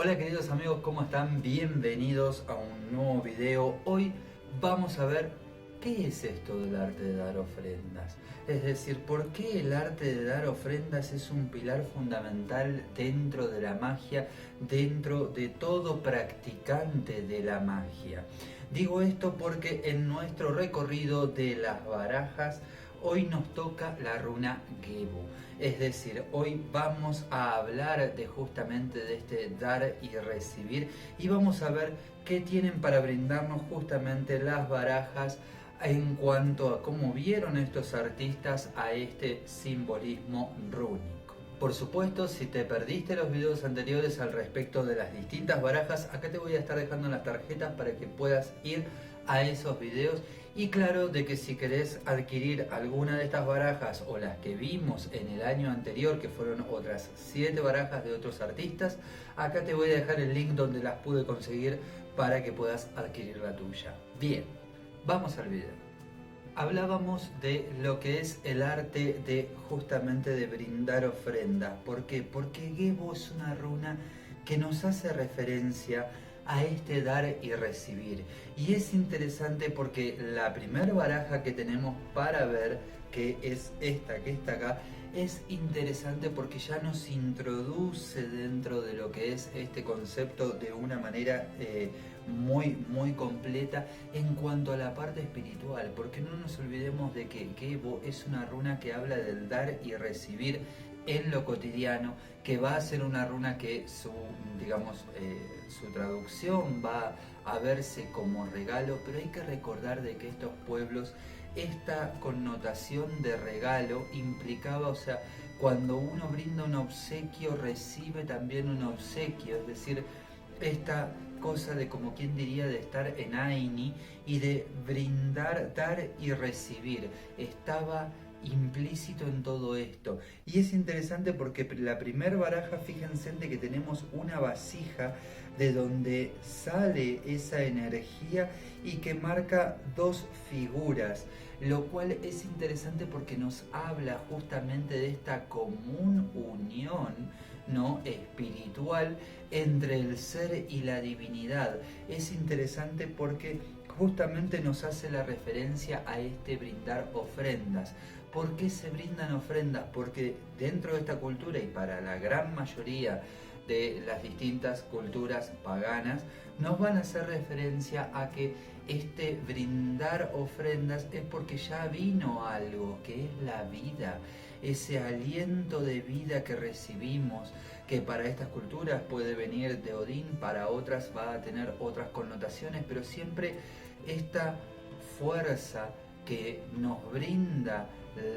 Hola queridos amigos, ¿cómo están? Bienvenidos a un nuevo video. Hoy vamos a ver qué es esto del arte de dar ofrendas. Es decir, por qué el arte de dar ofrendas es un pilar fundamental dentro de la magia, dentro de todo practicante de la magia. Digo esto porque en nuestro recorrido de las barajas hoy nos toca la runa Gebu. Es decir, hoy vamos a hablar de justamente de este dar y recibir y vamos a ver qué tienen para brindarnos justamente las barajas en cuanto a cómo vieron estos artistas a este simbolismo rúnico. Por supuesto, si te perdiste los videos anteriores al respecto de las distintas barajas, acá te voy a estar dejando las tarjetas para que puedas ir a esos videos. Y claro, de que si querés adquirir alguna de estas barajas o las que vimos en el año anterior, que fueron otras 7 barajas de otros artistas, acá te voy a dejar el link donde las pude conseguir para que puedas adquirir la tuya. Bien, vamos al video. Hablábamos de lo que es el arte de justamente de brindar ofrendas. ¿Por qué? Porque Gebu es una runa que nos hace referencia a este dar y recibir. Y es interesante porque la primera baraja que tenemos para ver, que es esta que está acá, es interesante porque ya nos introduce dentro de lo que es este concepto de una manera muy completa en cuanto a la parte espiritual, porque no nos olvidemos de que Gebu es una runa que habla del dar y recibir en lo cotidiano, que va a ser una runa que su traducción va a verse como regalo, pero hay que recordar de que estos pueblos, esta connotación de regalo implicaba, o sea, cuando uno brinda un obsequio, recibe también un obsequio, es decir, esta cosa de, como quien diría, de estar en Aini y de brindar, dar y recibir, estaba implícito en todo esto. Y es interesante porque la primer baraja, fíjense de que tenemos una vasija de donde sale esa energía y que marca dos figuras, lo cual es interesante porque nos habla justamente de esta común unión, ¿no?, espiritual entre el ser y la divinidad. Es interesante porque justamente nos hace la referencia a este brindar ofrendas. ¿Por qué se brindan ofrendas? Porque dentro de esta cultura y para la gran mayoría de las distintas culturas paganas, nos van a hacer referencia a que este brindar ofrendas es porque ya vino algo, que es la vida, ese aliento de vida que recibimos, que para estas culturas puede venir de Odín, para otras va a tener otras connotaciones, pero siempre esta fuerza que nos brinda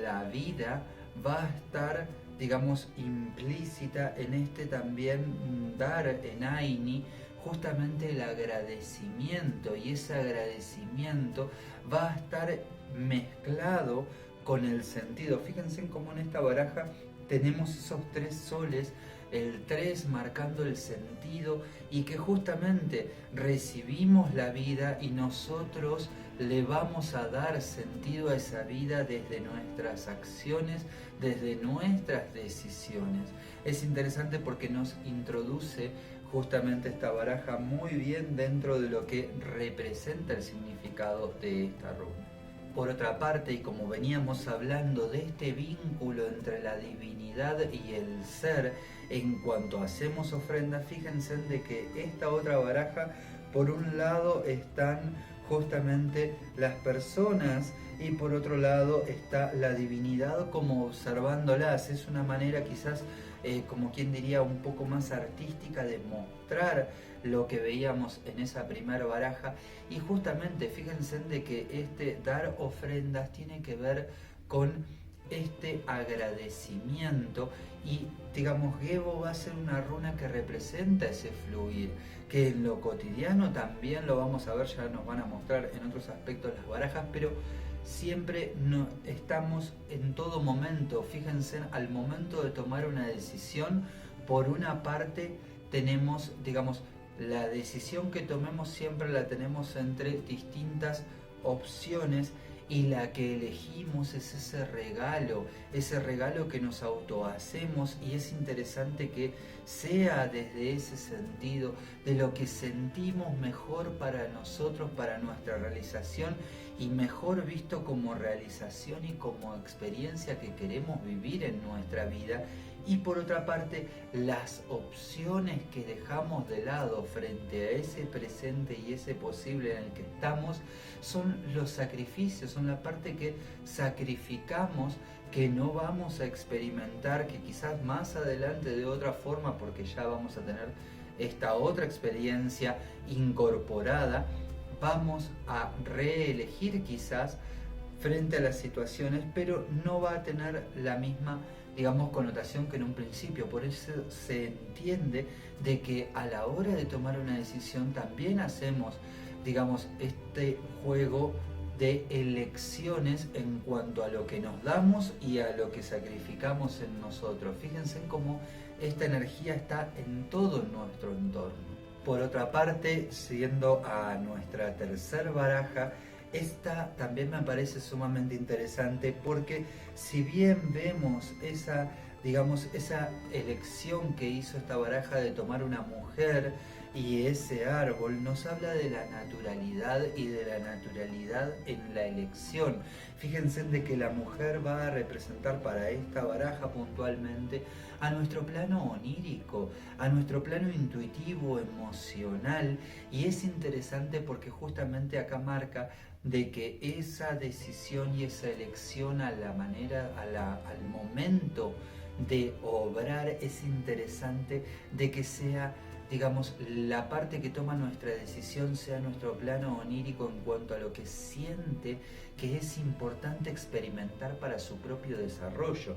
la vida va a estar, digamos, implícita en este también dar en Aini, justamente el agradecimiento, y ese agradecimiento va a estar mezclado con el sentido. Fíjense cómo en esta baraja tenemos esos 3 soles, el 3 marcando el sentido, y que justamente recibimos la vida y nosotros le vamos a dar sentido a esa vida desde nuestras acciones, desde nuestras decisiones. Es interesante porque nos introduce justamente esta baraja muy bien dentro de lo que representa el significado de esta runa. Por otra parte, y como veníamos hablando de este vínculo entre la divinidad y el ser, en cuanto hacemos ofrendas, fíjense de que esta otra baraja, por un lado están justamente las personas y por otro lado está la divinidad como observándolas. Es una manera quizás, como quien diría, un poco más artística de mostrar lo que veíamos en esa primera baraja. Y justamente fíjense de que este dar ofrendas tiene que ver con este agradecimiento, y digamos, Gebu va a ser una runa que representa ese fluir, que en lo cotidiano también lo vamos a ver, ya nos van a mostrar en otros aspectos las barajas, pero siempre no, estamos en todo momento. Fíjense, al momento de tomar una decisión, por una parte tenemos, digamos, la decisión que tomemos siempre la tenemos entre distintas opciones, y la que elegimos es ese regalo que nos autohacemos, y es interesante que sea desde ese sentido de lo que sentimos mejor para nosotros, para nuestra realización, y mejor visto como realización y como experiencia que queremos vivir en nuestra vida. Y por otra parte, las opciones que dejamos de lado frente a ese presente y ese posible en el que estamos son los sacrificios, son la parte que sacrificamos, que no vamos a experimentar, que quizás más adelante de otra forma, porque ya vamos a tener esta otra experiencia incorporada, vamos a reelegir quizás frente a las situaciones, pero no va a tener la misma, digamos, connotación que en un principio. Por eso se entiende de que a la hora de tomar una decisión también hacemos, digamos, este juego de elecciones en cuanto a lo que nos damos y a lo que sacrificamos en nosotros. Fíjense cómo esta energía está en todo nuestro entorno. Por otra parte, siguiendo a nuestra tercer baraja, esta también me parece sumamente interesante, porque si bien vemos esa, digamos, esa elección que hizo esta baraja de tomar una mujer y ese árbol, nos habla de la naturalidad y de la naturalidad en la elección. Fíjense de que la mujer va a representar para esta baraja puntualmente a nuestro plano onírico, a nuestro plano intuitivo, emocional, y es interesante porque justamente acá marca de que esa decisión y esa elección a la manera, al momento de obrar, es interesante de que sea, digamos, la parte que toma nuestra decisión sea nuestro plano onírico en cuanto a lo que siente que es importante experimentar para su propio desarrollo.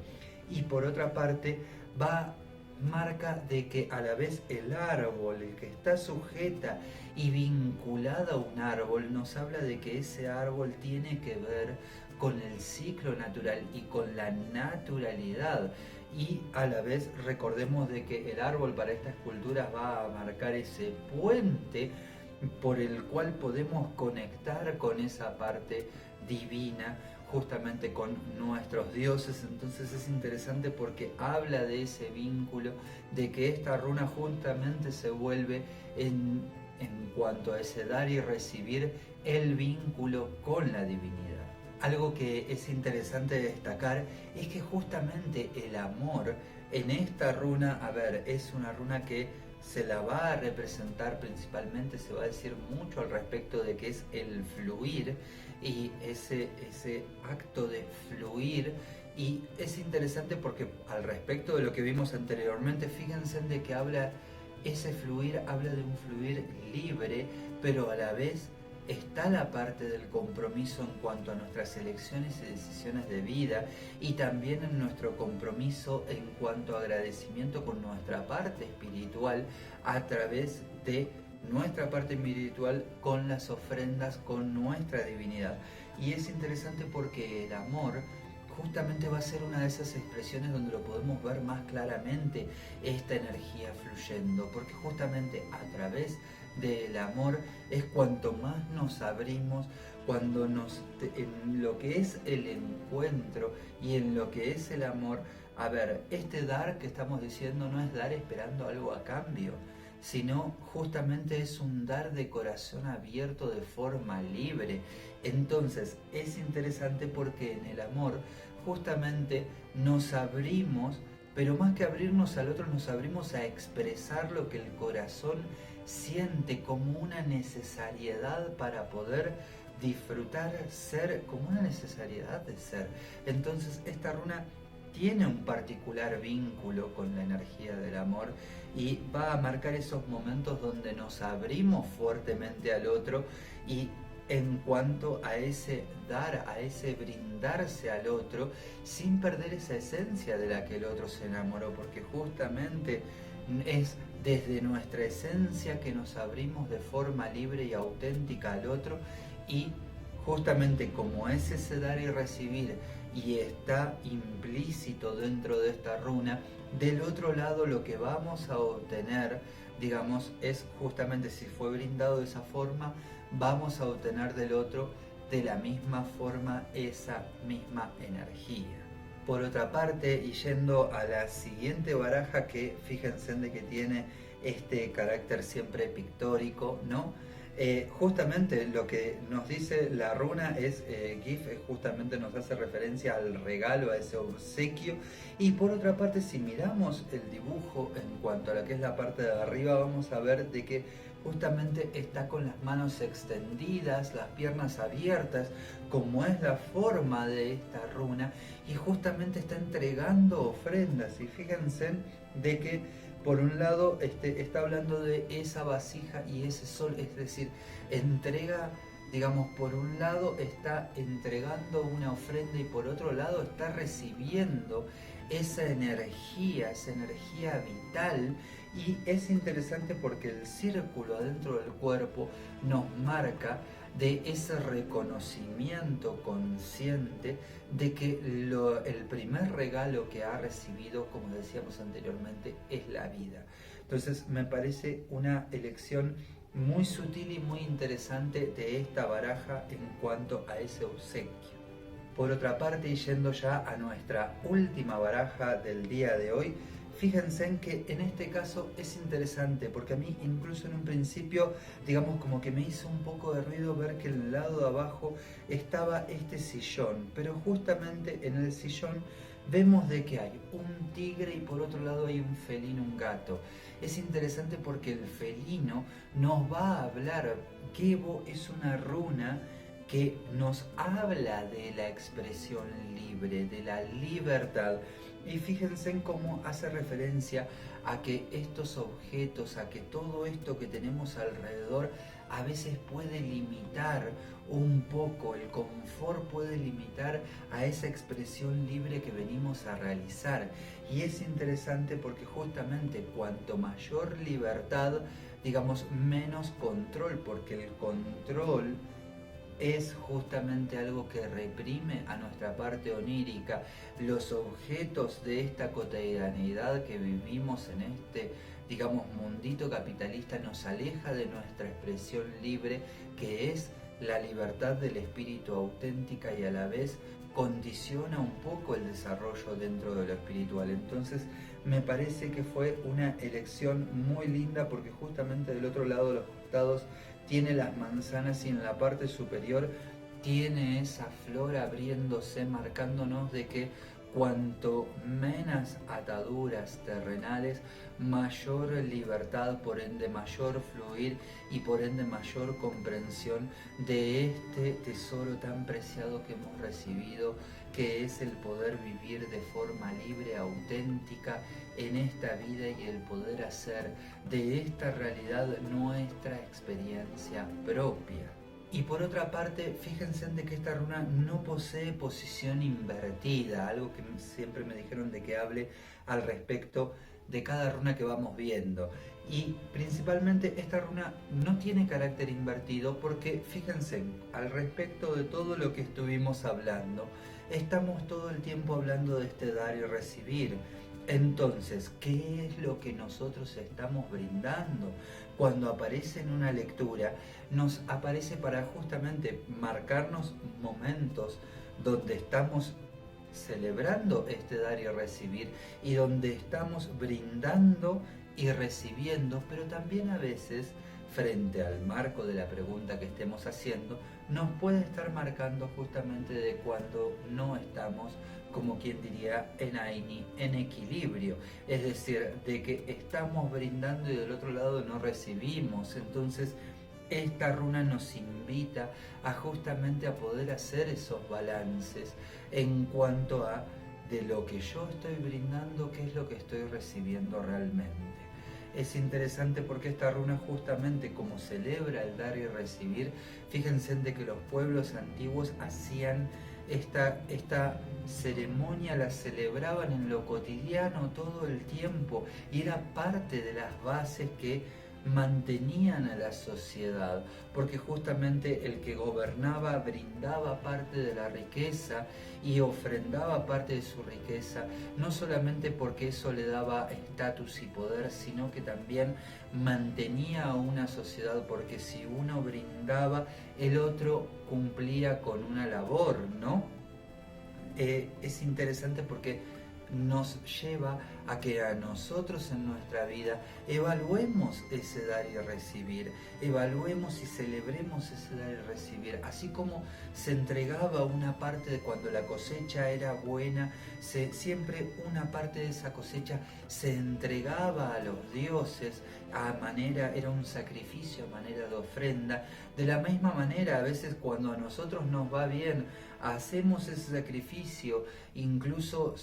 Y por otra parte, marca de que a la vez el árbol, el que está sujeta y vinculada a un árbol, nos habla de que ese árbol tiene que ver con el ciclo natural y con la naturalidad. Y a la vez recordemos de que el árbol para estas culturas va a marcar ese puente por el cual podemos conectar con esa parte divina, justamente con nuestros dioses. Entonces es interesante porque habla de ese vínculo, de que esta runa justamente se vuelve en cuanto a ese dar y recibir, el vínculo con la divinidad. Algo que es interesante destacar es que justamente el amor en esta runa, a ver, es una runa que se la va a representar principalmente, se va a decir mucho al respecto de que es el fluir, y ese acto de fluir. Y es interesante porque al respecto de lo que vimos anteriormente, fíjense de que ese fluir habla de un fluir libre, pero a la vez está la parte del compromiso en cuanto a nuestras elecciones y decisiones de vida, y también en nuestro compromiso en cuanto a agradecimiento con nuestra parte espiritual, a través de nuestra parte espiritual con las ofrendas, con nuestra divinidad. Y es interesante porque el amor justamente va a ser una de esas expresiones donde lo podemos ver más claramente, esta energía fluyendo, porque justamente a través del amor es cuanto más nos abrimos, cuando en lo que es el encuentro y en lo que es el amor. A ver, este dar que estamos diciendo no es dar esperando algo a cambio, sino justamente es un dar de corazón abierto de forma libre. Entonces es interesante porque en el amor justamente nos abrimos, pero más que abrirnos al otro, nos abrimos a expresar lo que el corazón siente como una necesariedad para poder disfrutar, ser, como una necesariedad de ser. Entonces esta runa tiene un particular vínculo con la energía del amor y va a marcar esos momentos donde nos abrimos fuertemente al otro, y en cuanto a ese dar, a ese brindarse al otro, sin perder esa esencia de la que el otro se enamoró, porque justamente es desde nuestra esencia que nos abrimos de forma libre y auténtica al otro, y justamente como es ese dar y recibir y está implícito dentro de esta runa, del otro lado lo que vamos a obtener, digamos, es justamente, si fue brindado de esa forma, vamos a obtener del otro de la misma forma esa misma energía. Por otra parte, y yendo a la siguiente baraja, que fíjense de que tiene este carácter siempre pictórico, ¿no? Justamente lo que nos dice la runa es GIF, justamente nos hace referencia al regalo, a ese obsequio. Y por otra parte, si miramos el dibujo en cuanto a lo que es la parte de arriba, vamos a ver de que justamente está con las manos extendidas, las piernas abiertas, como es la forma de esta runa, y justamente está entregando ofrendas. Y fíjense de que por un lado está hablando de esa vasija y ese sol, es decir, entrega, digamos, por un lado está entregando una ofrenda y por otro lado está recibiendo esa energía vital. Y es interesante porque el círculo dentro del cuerpo nos marca de ese reconocimiento consciente de que el primer regalo que ha recibido, como decíamos anteriormente, es la vida. Entonces me parece una elección muy sutil y muy interesante de esta baraja en cuanto a ese obsequio. Por otra parte, y yendo ya a nuestra última baraja del día de hoy, fíjense en que en este caso es interesante porque a mí incluso en un principio, digamos, como que me hizo un poco de ruido ver que en el lado de abajo estaba este sillón, pero justamente en el sillón vemos de que hay un tigre y por otro lado hay un felino, un gato. Es interesante porque el felino nos va a hablar, Gebo es una runa que nos habla de la expresión libre, de la libertad. Y fíjense en cómo hace referencia a que estos objetos, a que todo esto que tenemos alrededor a veces puede limitar un poco, el confort puede limitar a esa expresión libre que venimos a realizar. Y es interesante porque justamente cuanto mayor libertad, digamos, menos control, porque el control es justamente algo que reprime a nuestra parte onírica. Los objetos de esta cotidianidad que vivimos en este, digamos, mundito capitalista nos aleja de nuestra expresión libre, que es la libertad del espíritu auténtica, y a la vez condiciona un poco el desarrollo dentro de lo espiritual. Entonces me parece que fue una elección muy linda porque justamente del otro lado de los costados tiene las manzanas y en la parte superior tiene esa flor abriéndose, marcándonos de que cuanto menos ataduras terrenales, mayor libertad, por ende mayor fluir y por ende mayor comprensión de este tesoro tan preciado que hemos recibido, que es el poder vivir de forma libre, auténtica en esta vida y el poder hacer de esta realidad nuestra experiencia propia. Y por otra parte, fíjense de que esta runa no posee posición invertida, algo que siempre me dijeron de que hable al respecto de cada runa que vamos viendo. Y principalmente esta runa no tiene carácter invertido porque fíjense, al respecto de todo lo que estuvimos hablando, estamos todo el tiempo hablando de este dar y recibir. Entonces, ¿qué es lo que nosotros estamos brindando? Cuando aparece en una lectura, nos aparece para justamente marcarnos momentos donde estamos celebrando este dar y recibir y donde estamos brindando y recibiendo, pero también a veces, frente al marco de la pregunta que estemos haciendo, nos puede estar marcando justamente de cuando no estamos, como quien diría, en Aini, en equilibrio, es decir, de que estamos brindando y del otro lado no recibimos. Entonces esta runa nos invita a justamente a poder hacer esos balances en cuanto a de lo que yo estoy brindando, qué es lo que estoy recibiendo realmente. Es interesante porque esta runa justamente como celebra el dar y recibir, fíjense de que los pueblos antiguos hacían esta ceremonia, la celebraban en lo cotidiano todo el tiempo y era parte de las bases que mantenían a la sociedad, porque justamente el que gobernaba brindaba parte de la riqueza y ofrendaba parte de su riqueza, no solamente porque eso le daba estatus y poder, sino que también mantenía a una sociedad, porque si uno brindaba, el otro cumplía con una labor, ¿no? Es interesante porque nos lleva a que a nosotros en nuestra vida evaluemos ese dar y recibir, evaluemos y celebremos ese dar y recibir, así como se entregaba una parte de cuando la cosecha era buena, siempre una parte de esa cosecha se entregaba a los dioses era un sacrificio a manera de ofrenda. De la misma manera, a veces cuando a nosotros nos va bien, hacemos ese sacrificio, incluso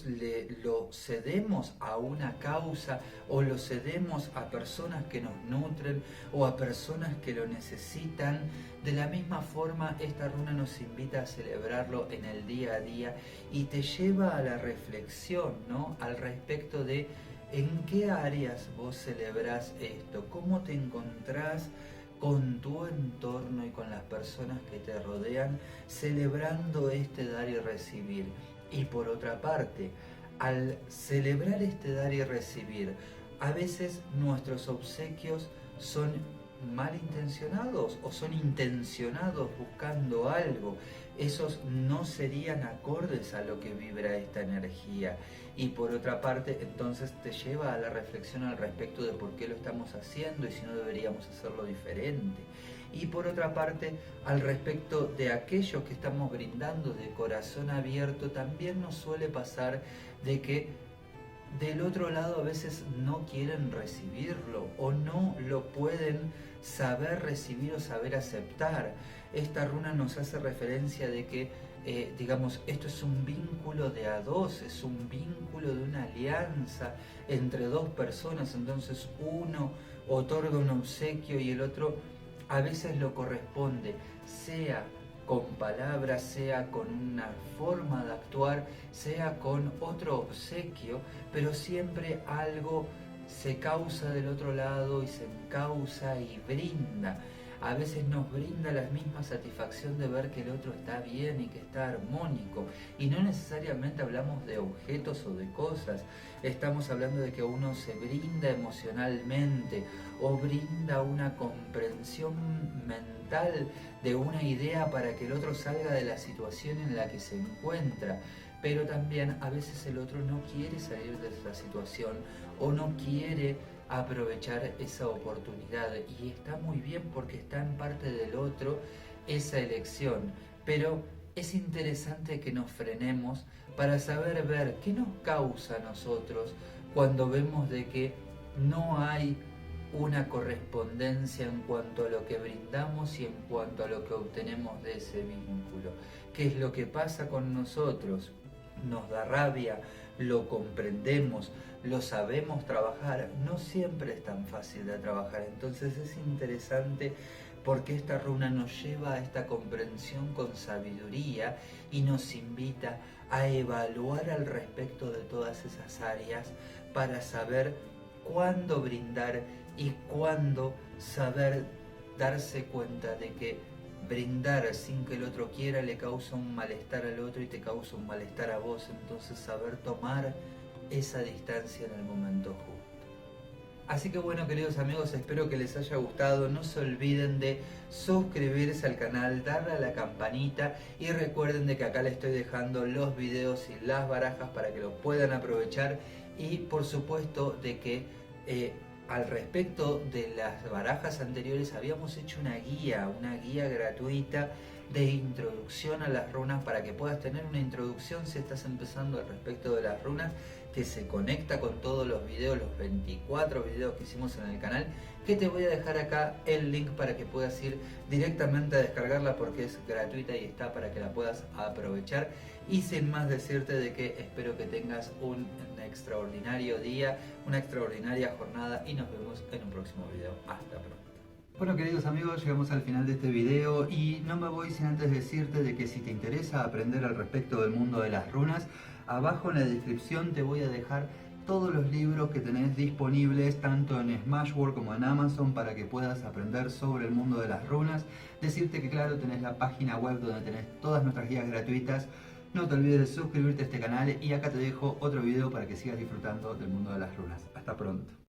lo cedemos a una causa o lo cedemos a personas que nos nutren o a personas que lo necesitan. De la misma forma, esta runa nos invita a celebrarlo en el día a día y te lleva a la reflexión, ¿no? Al respecto de en qué áreas vos celebrás esto, cómo te encontrás con tu entorno y con las personas que te rodean, celebrando este dar y recibir. Y por otra parte, al celebrar este dar y recibir, a veces nuestros obsequios son malintencionados o son intencionados buscando algo. Esos no serían acordes a lo que vibra esta energía. Y por otra parte, entonces te lleva a la reflexión al respecto de por qué lo estamos haciendo y si no deberíamos hacerlo diferente. Y por otra parte, al respecto de aquello que estamos brindando de corazón abierto, también nos suele pasar de que del otro lado a veces no quieren recibirlo o no lo pueden saber recibir o saber aceptar. Esta runa nos hace referencia de que, digamos, esto es un vínculo de a dos, es un vínculo de una alianza entre dos personas, entonces uno otorga un obsequio y el otro a veces lo corresponde, sea con palabras, sea con una forma de actuar, sea con otro obsequio, pero siempre algo se causa del otro lado y se encausa y brinda. A veces nos brinda la misma satisfacción de ver que el otro está bien y que está armónico. Y no necesariamente hablamos de objetos o de cosas. Estamos hablando de que uno se brinda emocionalmente o brinda una comprensión mental de una idea para que el otro salga de la situación en la que se encuentra. Pero también a veces el otro no quiere salir de esa situación o no quiere aprovechar esa oportunidad y está muy bien porque está en parte del otro esa elección, pero es interesante que nos frenemos para saber ver qué nos causa a nosotros cuando vemos de que no hay una correspondencia en cuanto a lo que brindamos y en cuanto a lo que obtenemos de ese vínculo. ¿Qué es lo que pasa con nosotros? Nos da rabia, lo comprendemos, lo sabemos trabajar, no siempre es tan fácil de trabajar, entonces es interesante porque esta runa nos lleva a esta comprensión con sabiduría y nos invita a evaluar al respecto de todas esas áreas para saber cuándo brindar y cuándo saber darse cuenta de que brindar sin que el otro quiera le causa un malestar al otro y te causa un malestar a vos, entonces saber tomar esa distancia en el momento justo. Así que bueno, queridos amigos, espero que les haya gustado. No se olviden de suscribirse al canal, darle a la campanita y recuerden de que acá les estoy dejando los videos y las barajas para que los puedan aprovechar y por supuesto de que al respecto de las barajas anteriores habíamos hecho una guía gratuita de introducción a las runas para que puedas tener una introducción si estás empezando al respecto de las runas, que se conecta con todos los videos, los 24 videos que hicimos en el canal, que te voy a dejar acá el link para que puedas ir directamente a descargarla porque es gratuita y está para que la puedas aprovechar. Y sin más decirte de que espero que tengas un extraordinario día, una extraordinaria jornada y nos vemos en un próximo video. Hasta pronto. Bueno, queridos amigos, llegamos al final de este video y no me voy sin antes decirte de que si te interesa aprender al respecto del mundo de las runas, abajo en la descripción te voy a dejar todos los libros que tenés disponibles tanto en Smashwords como en Amazon para que puedas aprender sobre el mundo de las runas. Decirte que claro, tenés la página web donde tenés todas nuestras guías gratuitas. No te olvides de suscribirte a este canal y acá te dejo otro video para que sigas disfrutando del mundo de las runas. Hasta pronto.